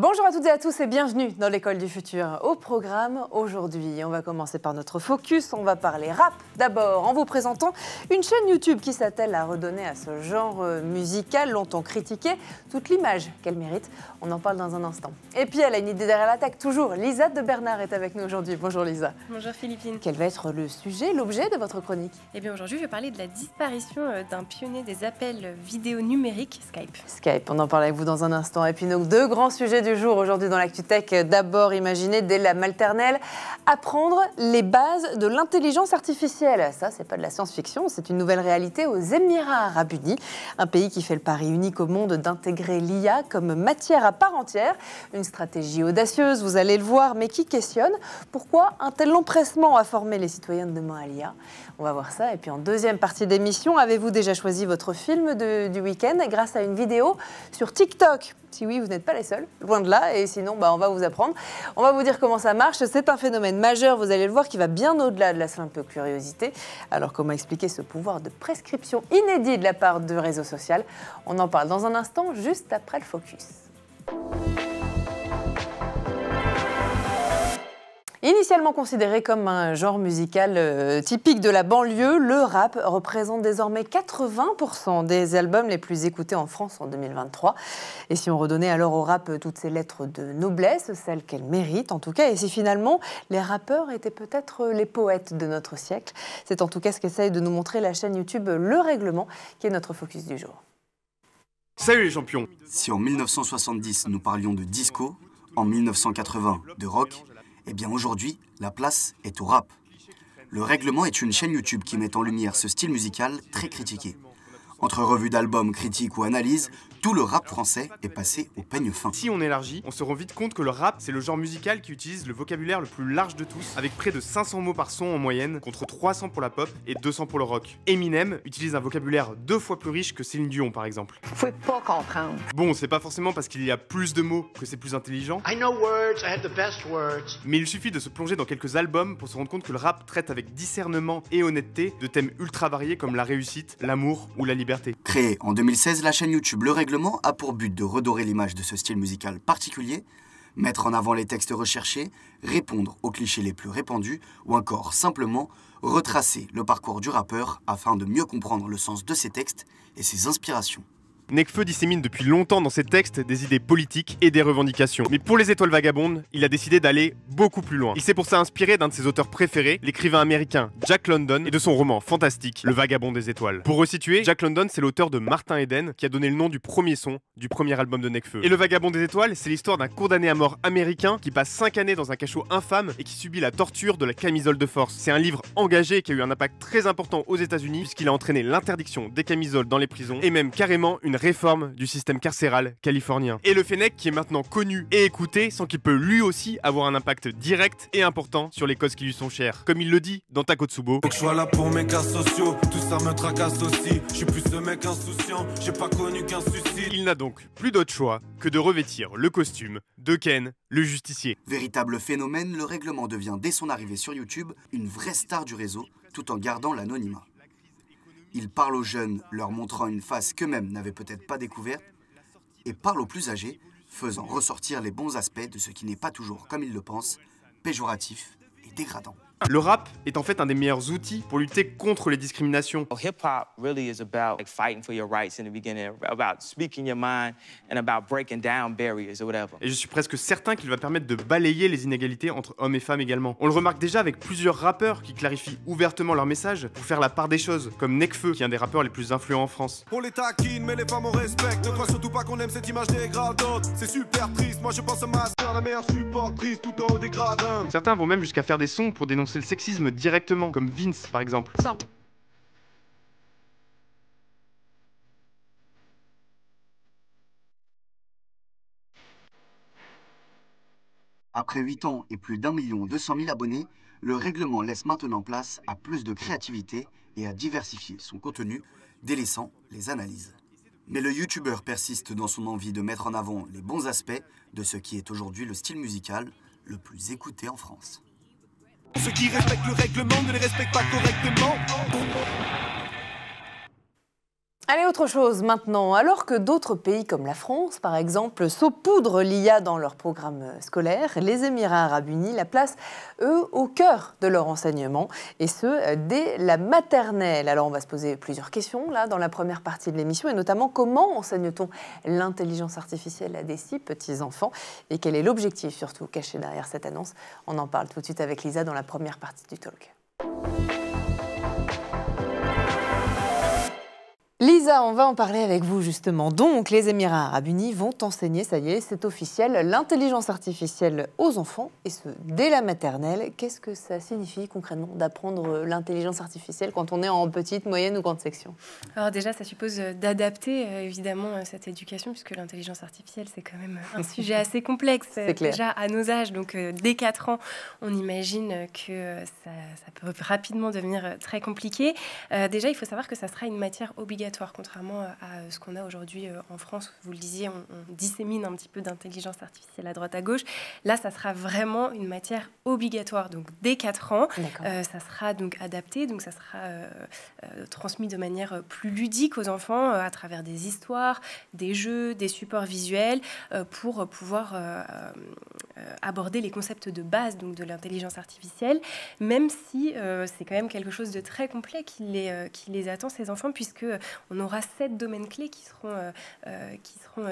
Bonjour à toutes et à tous et bienvenue dans l'école du futur. Au programme aujourd'hui, on va commencer par notre focus, on va parler rap d'abord en vous présentant une chaîne YouTube qui s'attelle à redonner à ce genre musical longtemps critiqué toute l'image qu'elle mérite. On en parle dans un instant. Et puis elle a une idée derrière l'attaque toujours. Lisa de Bernard est avec nous aujourd'hui. Bonjour Lisa. Bonjour Philippine. Quel va être le sujet, l'objet de votre chronique? Eh bien aujourd'hui je vais parler de la disparition d'un pionnier des appels vidéo numériques, Skype. Skype, on en parle avec vous dans un instant. Et puis nos deux grands sujets du jour aujourd'hui dans l'Actu Tech. D'abord, imaginez dès la maternelle apprendre les bases de l'intelligence artificielle. Ça, c'est pas de la science-fiction, c'est une nouvelle réalité aux Émirats Arabes Unis, un pays qui fait le pari unique au monde d'intégrer l'IA comme matière à part entière. Une stratégie audacieuse, vous allez le voir, mais qui questionne pourquoi un tel empressement à former les citoyens de demain à l'IA. On va voir ça. Et puis en deuxième partie d'émission, avez-vous déjà choisi votre film du week-end grâce à une vidéo sur TikTok? Si oui, vous n'êtes pas les seuls, loin de là, et sinon, on va vous apprendre. On va vous dire comment ça marche. C'est un phénomène majeur, vous allez le voir, qui va bien au-delà de la simple curiosité. Alors, comment expliquer ce pouvoir de prescription inédit de la part du réseau social? On en parle dans un instant, juste après le focus. Initialement considéré comme un genre musical typique de la banlieue, le rap représente désormais 80% des albums les plus écoutés en France en 2023. Et si on redonnait alors au rap toutes ces lettres de noblesse, celles qu'elles méritent en tout cas, et si finalement les rappeurs étaient peut-être les poètes de notre siècle, c'est en tout cas ce qu'essaye de nous montrer la chaîne YouTube Le Règlement, qui est notre focus du jour. Salut les champions! Si en 1970 nous parlions de disco, en 1980 de rock, eh bien aujourd'hui, la place est au rap. Le Règlement est une chaîne YouTube qui met en lumière ce style musical très critiqué. Entre revues d'albums, critiques ou analyses, tout le rap français est passé au peigne fin. Si on élargit, on se rend vite compte que le rap, c'est le genre musical qui utilise le vocabulaire le plus large de tous, avec près de 500 mots par son en moyenne, contre 300 pour la pop et 200 pour le rock. Eminem utilise un vocabulaire 2 fois plus riche que Céline Dion par exemple. Faut pas comprendre. Bon, c'est pas forcément parce qu'il y a plus de mots que c'est plus intelligent. I know words, I have the best words. Mais il suffit de se plonger dans quelques albums pour se rendre compte que le rap traite avec discernement et honnêteté de thèmes ultra variés comme la réussite, l'amour ou la liberté. Créée en 2016, la chaîne YouTube Le Règlement a pour but de redorer l'image de ce style musical particulier, mettre en avant les textes recherchés, répondre aux clichés les plus répandus ou encore simplement retracer le parcours du rappeur afin de mieux comprendre le sens de ses textes et ses inspirations. Nekfeu dissémine depuis longtemps dans ses textes des idées politiques et des revendications. Mais pour les étoiles vagabondes, il a décidé d'aller beaucoup plus loin. Il s'est pour ça inspiré d'un de ses auteurs préférés, l'écrivain américain Jack London, et de son roman fantastique, Le Vagabond des étoiles. Pour resituer, Jack London, c'est l'auteur de Martin Eden, qui a donné le nom du premier son du premier album de Nekfeu. Et Le Vagabond des étoiles, c'est l'histoire d'un condamné à mort américain qui passe 5 années dans un cachot infâme et qui subit la torture de la camisole de force. C'est un livre engagé qui a eu un impact très important aux États-Unis puisqu'il a entraîné l'interdiction des camisoles dans les prisons et même carrément une réforme du système carcéral californien. Et le Fennec qui est maintenant connu et écouté sans qu'il peut lui aussi avoir un impact direct et important sur les causes qui lui sont chères. Comme il le dit dans Takotsubo. Faut que je sois là pour mes cas sociaux, tout ça me tracasse aussi. Je suis plus ce mec insouciant, j'ai pas connu qu'un suicide. Il n'a donc plus d'autre choix que de revêtir le costume de Ken, le justicier. Véritable phénomène, Le Règlement devient dès son arrivée sur YouTube une vraie star du réseau tout en gardant l'anonymat. Il parle aux jeunes, leur montrant une face qu'eux-mêmes n'avaient peut-être pas découverte, et parle aux plus âgés, faisant ressortir les bons aspects de ce qui n'est pas toujours, comme ils le pensent, péjoratif et dégradant. Le rap est en fait un des meilleurs outils pour lutter contre les discriminations. Hip-hop really is about fighting for your rights in the beginning, about speaking your mind and about breaking down barriers or whatever. Et je suis presque certain qu'il va permettre de balayer les inégalités entre hommes et femmes également. On le remarque déjà avec plusieurs rappeurs qui clarifient ouvertement leur message pour faire la part des choses, comme Nekfeu, qui est un des rappeurs les plus influents en France. On les taquine, mais les femmes on respecte. Ne crois surtout pas qu'on aime cette image dégradante. C'est super triste, moi je pense à ma soeur, la meilleure supportrice tout en haut des gradins. Certains vont même jusqu'à faire des sons pour dénoncer le sexisme directement, comme Vince par exemple. Après 8 ans et plus d'1 200 000 abonnés, Le Règlement laisse maintenant place à plus de créativité et à diversifier son contenu, délaissant les analyses. Mais le youtubeur persiste dans son envie de mettre en avant les bons aspects de ce qui est aujourd'hui le style musical le plus écouté en France. Ceux qui respectent le règlement ne les respectent pas correctement. Allez, autre chose maintenant. Alors que d'autres pays comme la France, par exemple, saupoudrent l'IA dans leur programme scolaire, les Émirats arabes unis la placent, eux, au cœur de leur enseignement, et ce, dès la maternelle. Alors, on va se poser plusieurs questions, là, dans la première partie de l'émission, et notamment, comment enseigne-t-on l'intelligence artificielle à des si petits enfants, et quel est l'objectif, surtout, caché derrière cette annonce? On en parle tout de suite avec Lisa dans la première partie du talk. Lisa, on va en parler avec vous justement. Donc, les Émirats arabes unis vont enseigner, ça y est, c'est officiel, l'intelligence artificielle aux enfants, et ce, dès la maternelle. Qu'est-ce que ça signifie concrètement d'apprendre l'intelligence artificielle quand on est en petite, moyenne ou grande section? Alors déjà, ça suppose d'adapter évidemment cette éducation, puisque l'intelligence artificielle, c'est quand même un sujet assez complexe. C'est clair. Déjà à nos âges, donc dès 4 ans, on imagine que ça peut rapidement devenir très compliqué. Déjà, il faut savoir que ça sera une matière obligatoire, contrairement à ce qu'on a aujourd'hui en France. Vous le disiez, on dissémine un petit peu d'intelligence artificielle à droite à gauche. Là, ça sera vraiment une matière obligatoire. Donc, dès 4 ans, ça sera donc adapté. Donc, ça sera transmis de manière plus ludique aux enfants à travers des histoires, des jeux, des supports visuels pour pouvoir aborder les concepts de base donc de l'intelligence artificielle, même si c'est quand même quelque chose de très complet qui les attend, ces enfants, puisque on aura 7 domaines clés qui seront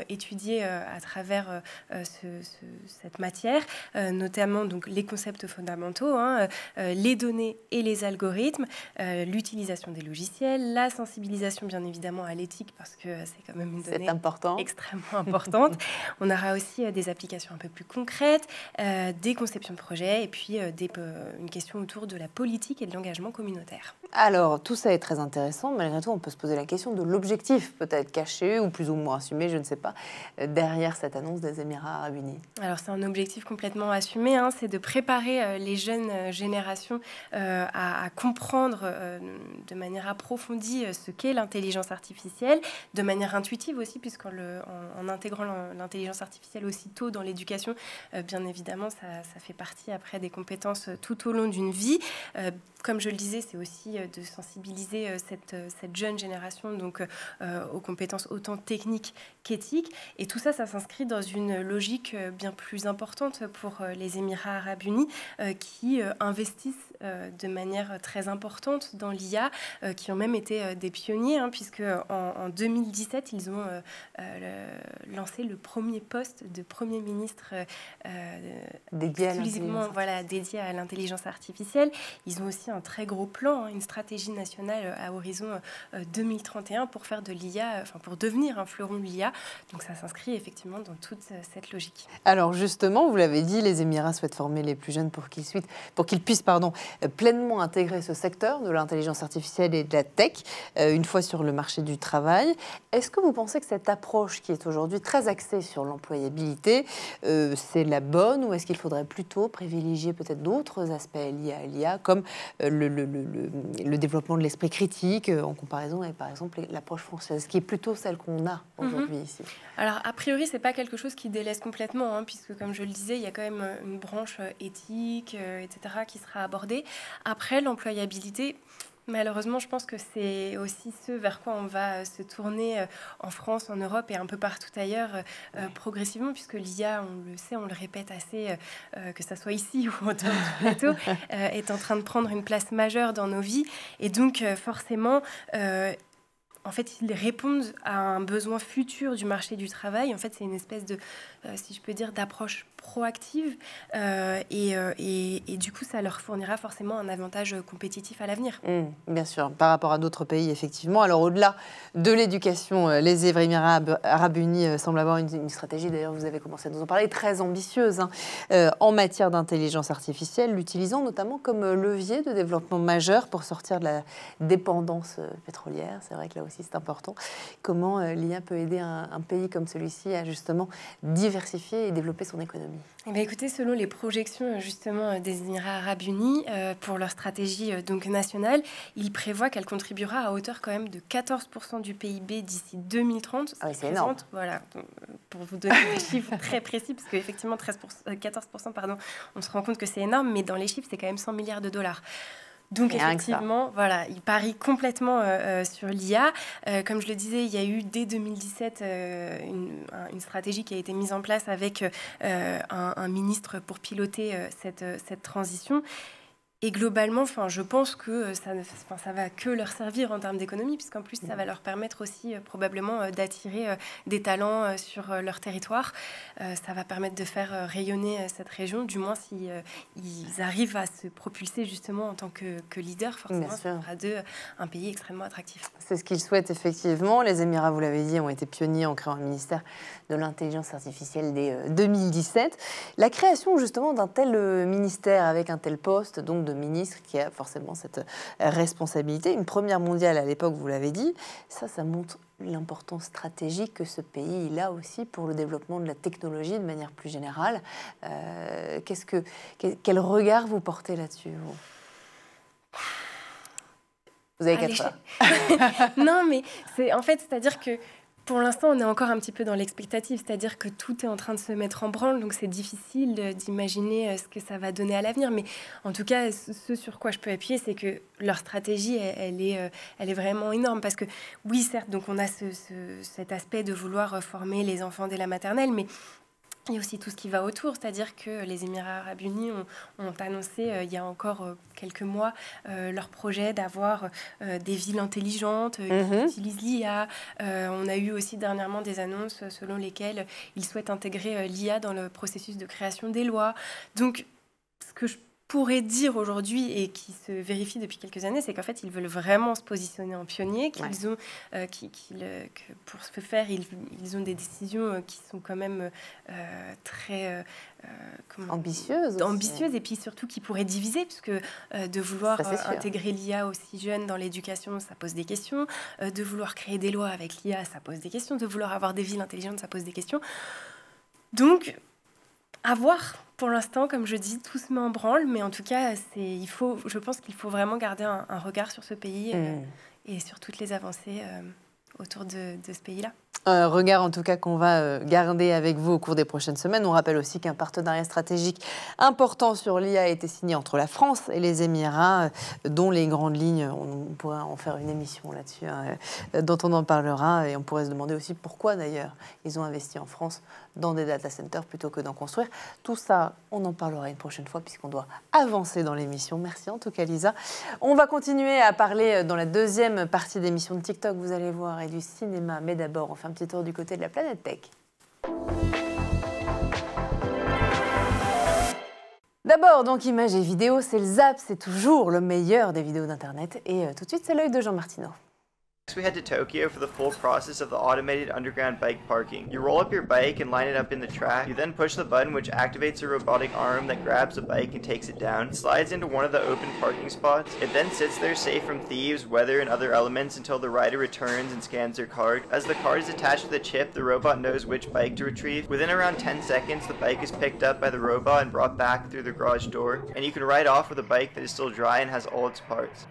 étudiés à travers cette matière, notamment donc, les concepts fondamentaux, les données et les algorithmes, l'utilisation des logiciels, la sensibilisation bien évidemment à l'éthique, parce que c'est quand même une donnée extrêmement importante. On aura aussi des applications un peu plus concrètes, des conceptions de projets et puis une question autour de la politique et de l'engagement communautaire. Alors, tout ça est très intéressant. Malgré tout, on peut se poser la question de l'objectif, peut-être caché ou plus ou moins assumé, je ne sais pas, derrière cette annonce des Émirats arabes unis. Alors, c'est un objectif complètement assumé, c'est de préparer les jeunes générations à comprendre de manière approfondie ce qu'est l'intelligence artificielle, de manière intuitive aussi, puisqu'en intégrant l'intelligence artificielle aussitôt dans l'éducation, bien évidemment, ça fait partie après des compétences tout au long d'une vie. Comme je le disais, c'est aussi de sensibiliser cette jeune génération donc, aux compétences autant techniques qu'éthiques. Et tout ça, ça s'inscrit dans une logique bien plus importante pour les Émirats arabes unis qui investissent de manière très importante dans l'IA, qui ont même été des pionniers, puisque en 2017, ils ont lancé le premier poste de Premier ministre exclusivement dédié à l'intelligence artificielle. Ils ont aussi un très gros plan, une stratégie nationale à horizon 2031 pour faire de l'IA, pour devenir un fleuron de l'IA. Donc ça s'inscrit effectivement dans toute cette logique. Alors justement, vous l'avez dit, les Émirats souhaitent former les plus jeunes pour qu'ils puissent pleinement intégrer ce secteur de l'intelligence artificielle et de la tech une fois sur le marché du travail. Est-ce que vous pensez que cette approche qui est aujourd'hui très axée sur l'employabilité, c'est la bonne, ou est-ce qu'il faudrait plutôt privilégier peut-être d'autres aspects liés à l'IA, comme le développement de l'esprit critique en comparaison avec, par exemple, l'approche française, qui est plutôt celle qu'on a aujourd'hui ici? Alors, a priori, c'est pas quelque chose qui délaisse complètement, puisque, comme je le disais, il y a quand même une branche éthique, etc., qui sera abordée. Après, l'employabilité, malheureusement, je pense que c'est aussi ce vers quoi on va se tourner en France, en Europe et un peu partout ailleurs progressivement, puisque l'IA, on le sait, on le répète assez, que ça soit ici ou autour du plateau, est en train de prendre une place majeure dans nos vies. Et donc, forcément... en fait, ils répondent à un besoin futur du marché du travail. En fait, c'est une espèce de, si je peux dire, d'approche proactive. Et du coup, ça leur fournira forcément un avantage compétitif à l'avenir. Bien sûr, par rapport à d'autres pays, effectivement. Alors, au-delà de l'éducation, les Émirats arabes unis semblent avoir une stratégie, d'ailleurs, vous avez commencé à nous en parler, très ambitieuse en matière d'intelligence artificielle, l'utilisant notamment comme levier de développement majeur pour sortir de la dépendance pétrolière. C'est vrai que là aussi, c'est important. Comment l'IA peut aider un pays comme celui-ci à justement diversifier et développer son économie? Eh bien, écoutez, selon les projections justement des Émirats arabes unis pour leur stratégie donc nationale, ils prévoient qu'elle contribuera à hauteur quand même de 14% du PIB d'ici 2030. Ah oui, c'est énorme. Voilà, pour vous donner des chiffres très précis, parce qu'effectivement 14%, on se rend compte que c'est énorme, mais dans les chiffres, c'est quand même 100 milliards de dollars. Donc Rien que ça. effectivement, voilà, il parie complètement sur l'IA. Comme je le disais, il y a eu dès 2017 une stratégie qui a été mise en place avec un ministre pour piloter cette transition. Et globalement, je pense que ça va que leur servir en termes d'économie, puisqu'en plus, ça va leur permettre aussi probablement d'attirer des talents sur leur territoire. Ça va permettre de faire rayonner cette région, du moins si ils arrivent à se propulser justement en tant que leader. Forcément, ça fera d'eux un pays extrêmement attractif. C'est ce qu'ils souhaitent effectivement. Les Émirats, vous l'avez dit, ont été pionniers en créant un ministère de l'intelligence artificielle dès 2017. La création justement d'un tel ministère avec un tel poste, donc de ministre qui a forcément cette responsabilité, une première mondiale à l'époque, vous l'avez dit, ça montre l'importance stratégique que ce pays a aussi pour le développement de la technologie de manière plus générale. Quel regard vous portez là-dessus, vous avez 4 heures. Non, mais c'est-à-dire que pour l'instant, on est encore un petit peu dans l'expectative, c'est-à-dire que tout est en train de se mettre en branle, donc c'est difficile d'imaginer ce que ça va donner à l'avenir. Mais en tout cas, ce sur quoi je peux appuyer, c'est que leur stratégie, elle est vraiment énorme. Parce que oui, certes, donc on a cet aspect de vouloir former les enfants dès la maternelle, mais il y a aussi tout ce qui va autour, c'est-à-dire que les Émirats arabes unis ont annoncé il y a encore quelques mois leur projet d'avoir des villes intelligentes qui utilisent l'IA. On a eu aussi dernièrement des annonces selon lesquelles ils souhaitent intégrer l'IA dans le processus de création des lois. Donc, ce que je pourrais dire aujourd'hui et qui se vérifie depuis quelques années, c'est qu'en fait, ils veulent vraiment se positionner en pionnier, que pour ce faire, ils ont des décisions qui sont quand même très ambitieuses et puis surtout qui pourraient diviser, puisque de vouloir intégrer l'IA aussi jeune dans l'éducation, ça pose des questions. De vouloir créer des lois avec l'IA, ça pose des questions. De vouloir avoir des villes intelligentes, ça pose des questions. Donc, à voir. Pour l'instant, comme je dis, tout se met en branle, mais en tout cas, je pense qu'il faut vraiment garder un regard sur ce pays et sur toutes les avancées autour de ce pays-là. Regard en tout cas qu'on va garder avec vous au cours des prochaines semaines. On rappelle aussi qu'un partenariat stratégique important sur l'IA a été signé entre la France et les Émirats, dont les grandes lignes, on pourrait en faire une émission là-dessus, dont on en parlera, et on pourrait se demander aussi pourquoi d'ailleurs ils ont investi en France dans des data centers plutôt que d'en construire. Tout ça, on en parlera une prochaine fois puisqu'on doit avancer dans l'émission. Merci en tout cas Lisa. On va continuer à parler dans la deuxième partie d'émission de TikTok, vous allez voir, et du cinéma, mais d'abord on fait un petit tour du côté de la planète tech. D'abord, donc, images et vidéos, c'est le Zap, c'est toujours le meilleur des vidéos d'Internet. Et tout de suite, c'est l'œil de Jean Martineau. We head to Tokyo for the full process of the automated underground bike parking. You roll up your bike and line it up in the track. You then push the button which activates a robotic arm that grabs the bike and takes it down. It slides into one of the open parking spots. It then sits there safe from thieves, weather, and other elements until the rider returns and scans their card. As the card is attached to the chip, the robot knows which bike to retrieve. Within around 10 seconds, the bike is picked up by the robot and brought back through the garage door. And you can ride off with a bike that is still dry and has all its parts.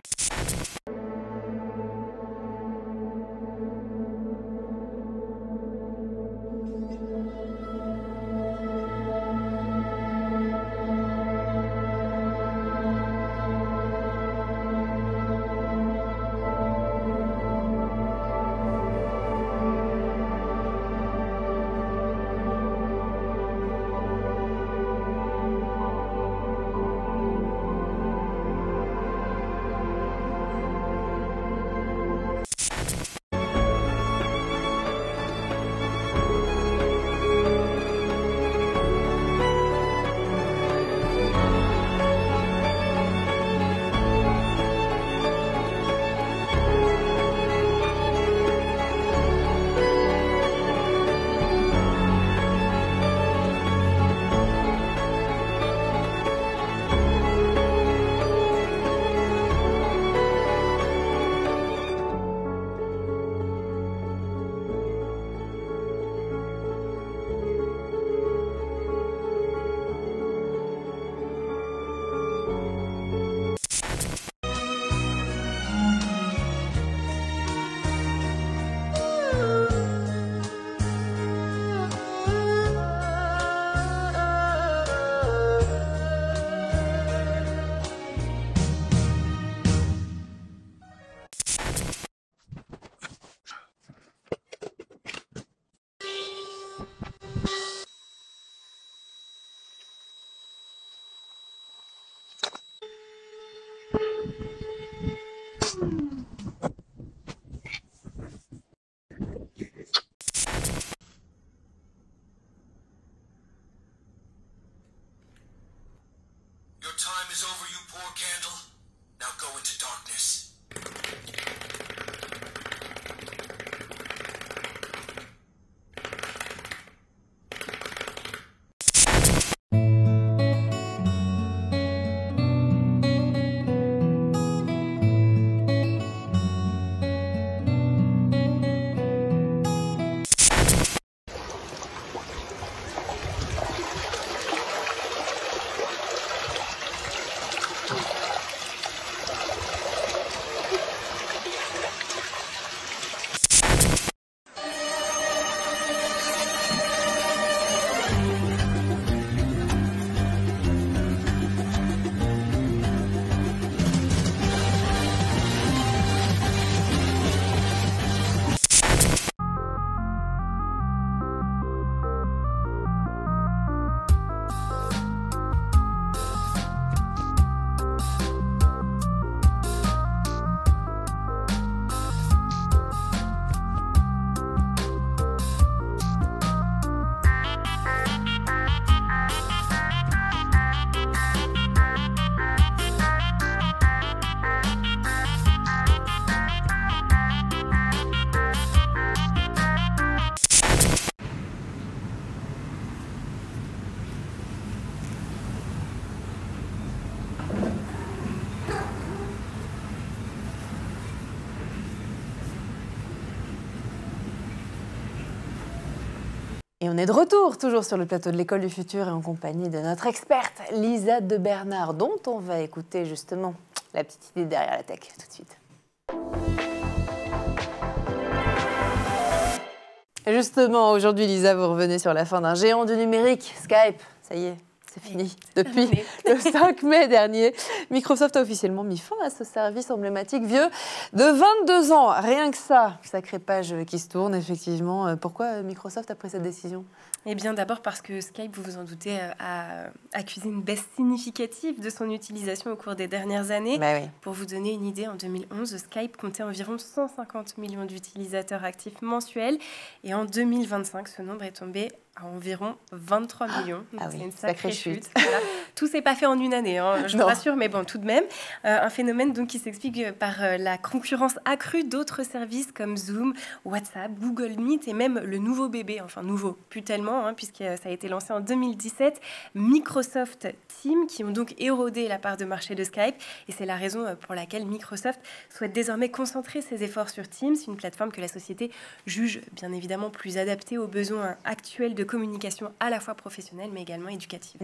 Et on est de retour, toujours sur le plateau de l'École du Futur et en compagnie de notre experte Lisa de Bernard, dont on va écouter justement la petite idée derrière la tech tout de suite. Justement, aujourd'hui, Lisa, vous revenez sur la fin d'un géant du numérique, Skype. Ça y est, c'est fini. Depuis le 5 mai dernier, Microsoft a officiellement mis fin à ce service emblématique vieux de 22 ans. Rien que ça, sacrée page qui se tourne, effectivement. Pourquoi Microsoft a pris cette décision ? Eh bien, d'abord parce que Skype, vous vous en doutez, a accusé une baisse significative de son utilisation au cours des dernières années. Bah oui. Pour vous donner une idée, en 2011, Skype comptait environ 150 millions d'utilisateurs actifs mensuels. Et en 2025, ce nombre est tombé à environ 23 millions. Donc c'est une sacrée chute. Voilà. Tout s'est pas fait en une année, hein, je vous rassure, mais bon, tout de même. Un phénomène donc, qui s'explique par la concurrence accrue d'autres services comme Zoom, WhatsApp, Google Meet et même le nouveau bébé, enfin nouveau, plus tellement, hein, puisque ça a été lancé en 2017, Microsoft Teams, qui ont donc érodé la part de marché de Skype. Et c'est la raison pour laquelle Microsoft souhaite désormais concentrer ses efforts sur Teams, une plateforme que la société juge bien évidemment plus adaptée aux besoins actuels de communication à la fois professionnelle mais également éducative.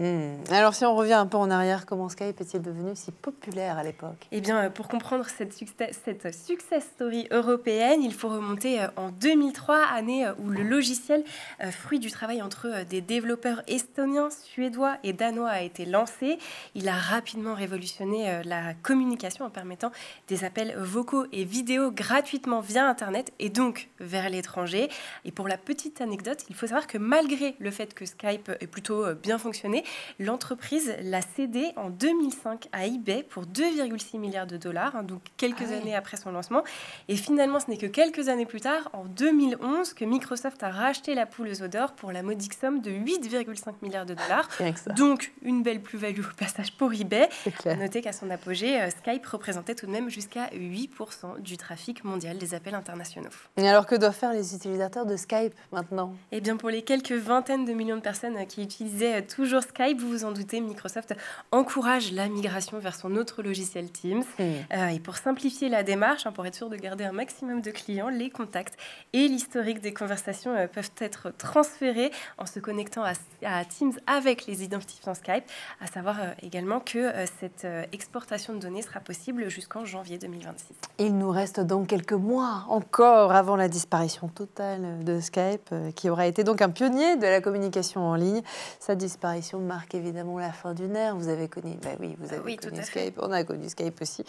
Alors si on revient un peu en arrière, comment Skype est-il devenu si populaire à l'époque ? Eh bien, pour comprendre cette success story européenne, il faut remonter en 2003, année où le logiciel, fruit du travail entre des développeurs estoniens, suédois et danois, a été lancé. Il a rapidement révolutionné la communication en permettant des appels vocaux et vidéos gratuitement via Internet et donc vers l'étranger. Et pour la petite anecdote, il faut savoir que malgré le fait que Skype ait plutôt bien fonctionné, l'entreprise l'a cédé en 2005 à eBay pour 2,6 milliards de dollars, hein, donc quelques années après son lancement. Et finalement, ce n'est que quelques années plus tard, en 2011, que Microsoft a racheté la poule aux œufs d'or pour la modique somme de 8,5 milliards de dollars. Donc, une belle plus-value au passage pour eBay. Notez qu'à son apogée, Skype représentait tout de même jusqu'à 8% du trafic mondial des appels internationaux. Et alors, que doivent faire les utilisateurs de Skype maintenant ? Eh bien, pour les quelques vingtaines de millions de personnes qui utilisaient toujours Skype, vous vous en doutez, Microsoft encourage la migration vers son autre logiciel Teams. Et pour simplifier la démarche, pour être sûr de garder un maximum de clients, les contacts et l'historique des conversations peuvent être transférés en se connectant à Teams avec les identifiants Skype. À savoir également que cette exportation de données sera possible jusqu'en janvier 2026. Il nous reste donc quelques mois encore avant la disparition totale de Skype, qui aura été donc un pionnier de la communication en ligne. Sa disparition marque évidemment la fin d'une ère. Vous avez connu, vous avez connu Skype, on a connu Skype aussi.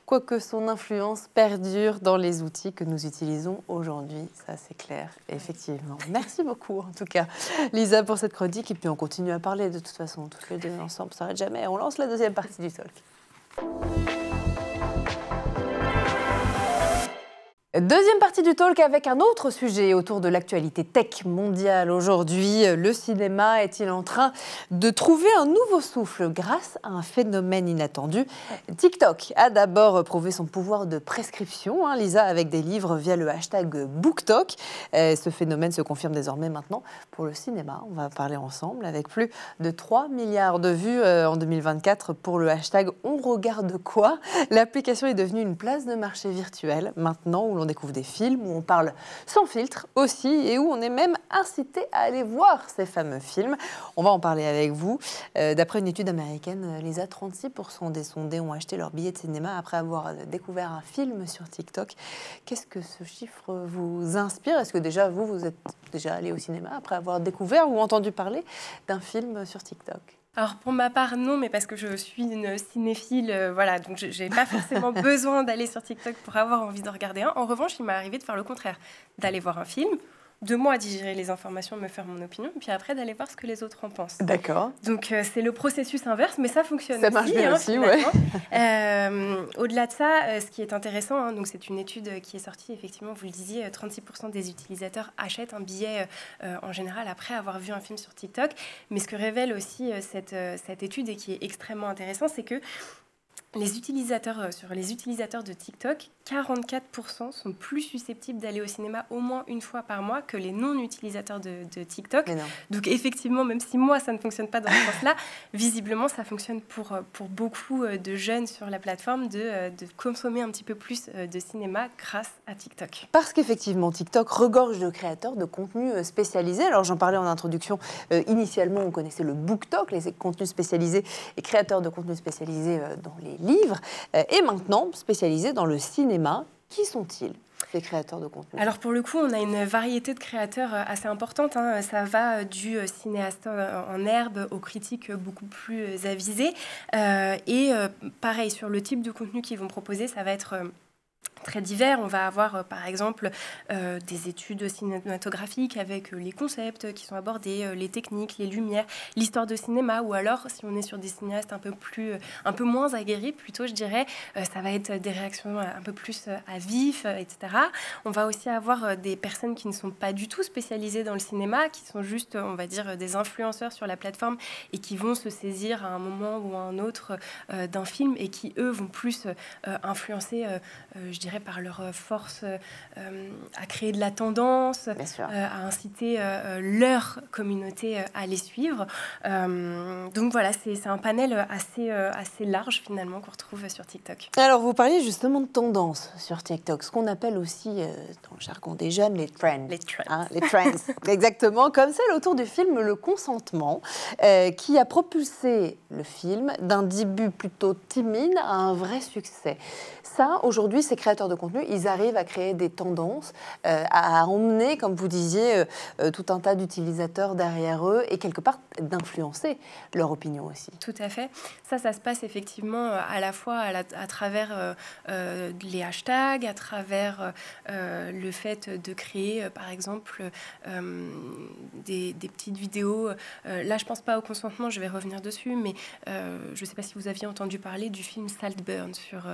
Quoique son influence perdure dans les outils que nous utilisons aujourd'hui, ça c'est clair, effectivement. Merci beaucoup en tout cas, Lisa, pour cette chronique. Et puis on continue à parler de toute façon, tous les deux ensemble, ça s'arrête jamais. On lance la deuxième partie du talk. Deuxième partie du talk avec un autre sujet autour de l'actualité tech mondiale. Aujourd'hui, le cinéma est-il en train de trouver un nouveau souffle grâce à un phénomène inattendu ? TikTok a d'abord prouvé son pouvoir de prescription, Lisa, avec des livres via le hashtag BookTok. Ce phénomène se confirme désormais maintenant pour le cinéma. On va parler ensemble avec plus de 3 milliards de vues en 2024 pour le hashtag On regarde quoi ? L'application est devenue une place de marché virtuelle maintenant où l'on découvre des films, où on parle sans filtre aussi et où on est même incité à aller voir ces fameux films. On va en parler avec vous. D'après une étude américaine, Lisa, 36% des sondés ont acheté leur billet de cinéma après avoir découvert un film sur TikTok. Qu'est-ce que ce chiffre vous inspire ? Est-ce que déjà, vous êtes déjà allé au cinéma après avoir découvert ou entendu parler d'un film sur TikTok ? Alors pour ma part, non, mais parce que je suis une cinéphile, voilà, donc je n'ai pas forcément besoin d'aller sur TikTok pour avoir envie de regarder un. En revanche, il m'est arrivé de faire le contraire, d'aller voir un film, de moi à digérer les informations, me faire mon opinion, puis après d'aller voir ce que les autres en pensent. D'accord. Donc c'est le processus inverse, mais ça fonctionne ça marche bien aussi, ouais. Au-delà de ça, ce qui est intéressant, donc c'est une étude qui est sortie, effectivement, vous le disiez, 36% des utilisateurs achètent un billet en général après avoir vu un film sur TikTok. Mais ce que révèle aussi cette étude et qui est extrêmement intéressant, c'est que les utilisateurs, sur les utilisateurs de TikTok, 44% sont plus susceptibles d'aller au cinéma au moins une fois par mois que les non-utilisateurs de TikTok. Donc effectivement, même si moi, ça ne fonctionne pas dans ce sens-là, visiblement, ça fonctionne pour beaucoup de jeunes sur la plateforme de consommer un petit peu plus de cinéma grâce à TikTok. Parce qu'effectivement, TikTok regorge de créateurs de contenus spécialisés. Alors j'en parlais en introduction, initialement, on connaissait le BookTok, les contenus spécialisés et créateurs de contenus spécialisés dans les livres, et maintenant spécialisés dans le cinéma. Qui sont-ils, ces créateurs de contenu? Alors pour le coup, on a une variété de créateurs assez importante. Ça va du cinéaste en herbe aux critiques beaucoup plus avisés. Et pareil, sur le type de contenu qu'ils vont proposer, ça va être très divers. On va avoir par exemple des études cinématographiques avec les concepts qui sont abordés, les techniques, les lumières, l'histoire de cinéma, ou alors si on est sur des cinéastes un peu moins aguerris plutôt, je dirais, ça va être des réactions un peu plus à vif, etc. On va aussi avoir des personnes qui ne sont pas du tout spécialisées dans le cinéma, qui sont juste, on va dire, des influenceurs sur la plateforme et qui vont se saisir à un moment ou à un autre d'un film et qui, eux, vont plus influencer, je dirais, par leur force à créer de la tendance, à inciter leur communauté à les suivre. Donc voilà, c'est un panel assez large finalement qu'on retrouve sur TikTok. Alors vous parliez justement de tendance sur TikTok, ce qu'on appelle aussi dans le jargon des jeunes les trends. Les trends. Hein, les trends, exactement, comme celle autour du film Le Consentement, qui a propulsé le film d'un début plutôt timide à un vrai succès. Ça, aujourd'hui, ces créateurs de contenu, ils arrivent à créer des tendances, à emmener, comme vous disiez, tout un tas d'utilisateurs derrière eux et quelque part d'influencer leur opinion aussi. Tout à fait. Ça se passe effectivement à la fois à travers les hashtags, à travers le fait de créer, par exemple, des petites vidéos. Là, je ne pense pas au consentement, je vais revenir dessus, mais je ne sais pas si vous aviez entendu parler du film Saltburn sur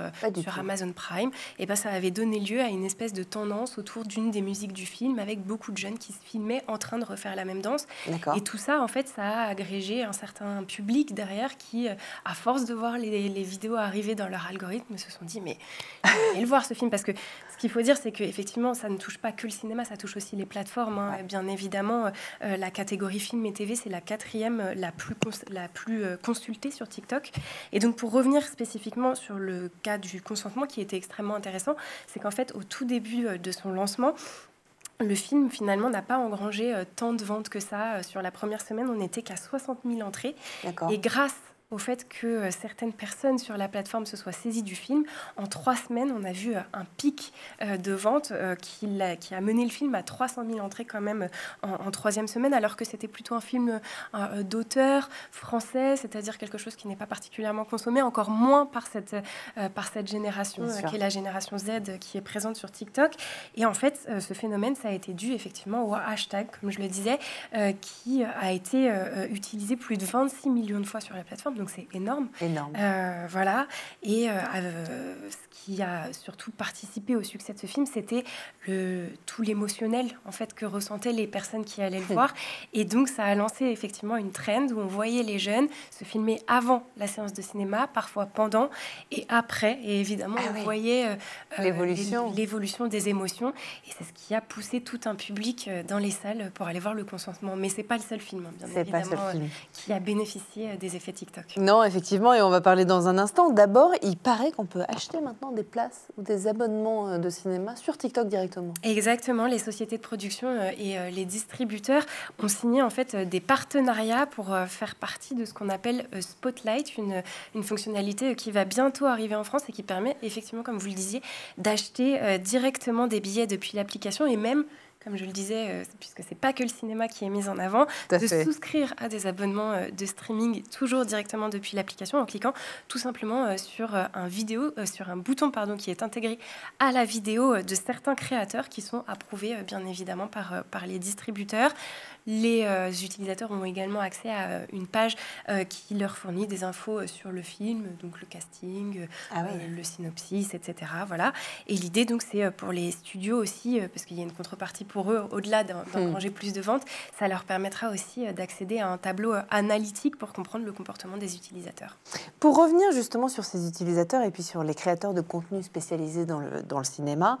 Amazon Prime. Et ben, ça avait donné lieu à une espèce de tendance autour d'une des musiques du film, avec beaucoup de jeunes qui se filmaient en train de refaire la même danse. Et tout ça, en fait, ça a agrégé un certain public derrière qui, à force de voir les vidéos arriver dans leur algorithme, se sont dit mais je vais le voir ce film, parce que ce qu'il faut dire, c'est qu'effectivement, ça ne touche pas que le cinéma, ça touche aussi les plateformes. Hein. Bien évidemment, la catégorie film et TV, c'est la 4e la plus consultée sur TikTok. Et donc, pour revenir spécifiquement sur le cas du consentement, qui était extrêmement intéressant, c'est qu'en fait, au tout début de son lancement, le film, finalement, n'a pas engrangé tant de ventes que ça. Sur la première semaine, on n'était qu'à 60 000 entrées. Et grâce au fait que certaines personnes sur la plateforme se soient saisies du film, en 3 semaines, on a vu un pic de vente qui a mené le film à 300 000 entrées quand même en 3e semaine, alors que c'était plutôt un film d'auteur français, c'est-à-dire quelque chose qui n'est pas particulièrement consommé, encore moins par cette génération qui est la génération Z qui est présente sur TikTok. Et en fait, ce phénomène, ça a été dû effectivement au hashtag, comme je le disais, qui a été utilisé plus de 26 millions de fois sur la plateforme. Donc c'est énorme. Voilà. Et ce qui a surtout participé au succès de ce film, c'était tout l'émotionnel en fait que ressentaient les personnes qui allaient le voir. Et donc ça a lancé effectivement une trend où on voyait les jeunes se filmer avant la séance de cinéma, parfois pendant et après. Et évidemment, on voyait l'évolution des émotions. Et c'est ce qui a poussé tout un public dans les salles pour aller voir Le Consentement. Mais c'est pas le seul film, bien évidemment, qui a bénéficié des effets TikTok. Non, effectivement, et on va parler dans un instant. D'abord, il paraît qu'on peut acheter maintenant des places ou des abonnements de cinéma sur TikTok directement. Exactement, les sociétés de production et les distributeurs ont signé en fait des partenariats pour faire partie de ce qu'on appelle Spotlight, une fonctionnalité qui va bientôt arriver en France et qui permet effectivement, comme vous le disiez, d'acheter directement des billets depuis l'application et même, comme je le disais, puisque c'est pas que le cinéma qui est mis en avant, de souscrire à des abonnements de streaming toujours directement depuis l'application en cliquant tout simplement sur un bouton qui est intégré à la vidéo de certains créateurs qui sont approuvés bien évidemment par les distributeurs. Les utilisateurs ont également accès à une page qui leur fournit des infos sur le film, donc le casting, le synopsis, etc. Voilà. Et l'idée, donc, c'est pour les studios aussi, parce qu'il y a une contrepartie pour eux, au-delà d'engranger plus de ventes, ça leur permettra aussi d'accéder à un tableau analytique pour comprendre le comportement des utilisateurs. Pour revenir justement sur ces utilisateurs et puis sur les créateurs de contenu spécialisés dans le cinéma,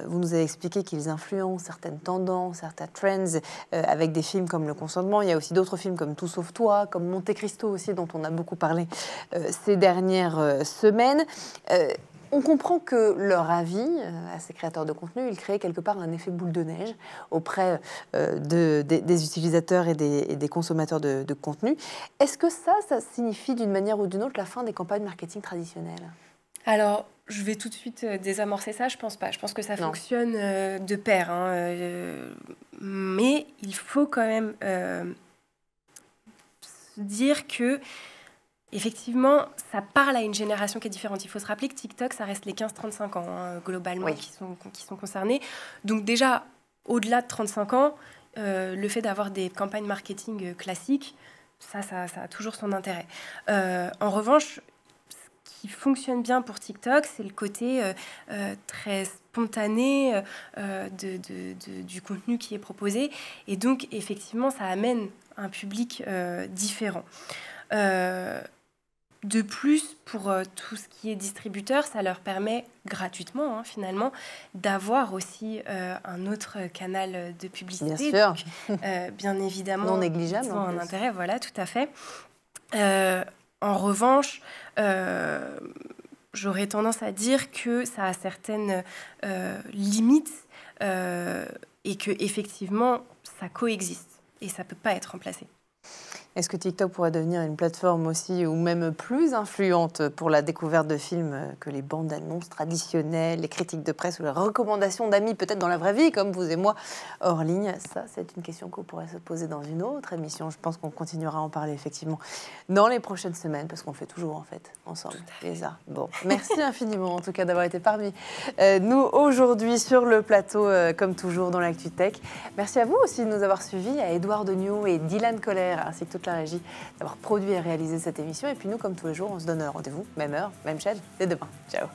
vous nous avez expliqué qu'ils influencent certaines tendances, certains trends avec des films comme Le Consentement. Il y a aussi d'autres films comme Tout sauf toi, comme Monte Cristo aussi, dont on a beaucoup parlé ces dernières semaines. On comprend que leur avis à ces créateurs de contenu, il crée quelque part un effet boule de neige auprès des utilisateurs et des consommateurs de contenu. Est-ce que ça signifie d'une manière ou d'une autre la fin des campagnes marketing traditionnelles ? Alors, je vais tout de suite désamorcer ça, je pense pas. Je pense que ça fonctionne de pair. Mais il faut quand même se dire que effectivement, ça parle à une génération qui est différente. Il faut se rappeler que TikTok, ça reste les 15-35 ans, globalement, qui sont concernés. Donc déjà, au-delà de 35 ans, le fait d'avoir des campagnes marketing classiques, ça a toujours son intérêt. En revanche, ce qui fonctionne bien pour TikTok, c'est le côté très spontané du contenu qui est proposé. Et donc, effectivement, ça amène un public différent. De plus, pour tout ce qui est distributeur, ça leur permet gratuitement, finalement, d'avoir aussi un autre canal de publicité. Bien sûr. Donc, bien évidemment, non négligeable. Ils ont un intérêt, voilà, tout à fait. En revanche, j'aurais tendance à dire que ça a certaines limites et que effectivement, ça coexiste et ça peut pas être remplacé. Est-ce que TikTok pourrait devenir une plateforme aussi, ou même plus influente pour la découverte de films que les bandes annonces traditionnelles, les critiques de presse ou les recommandations d'amis, peut-être dans la vraie vie, comme vous et moi, hors ligne? Ça, c'est une question qu'on pourrait se poser dans une autre émission. Je pense qu'on continuera à en parler, effectivement, dans les prochaines semaines, parce qu'on le fait toujours, en fait, ensemble. Lisa. Bon, merci infiniment, en tout cas, d'avoir été parmi nous aujourd'hui sur le plateau, comme toujours, dans l'Actu Tech. Merci à vous aussi de nous avoir suivis, à Édouard Degnaud et Dylan Coller, ainsi que toute la régie, d'avoir produit et réalisé cette émission. Et puis nous, comme tous les jours, on se donne rendez-vous, même heure, même chaîne, dès demain. Ciao.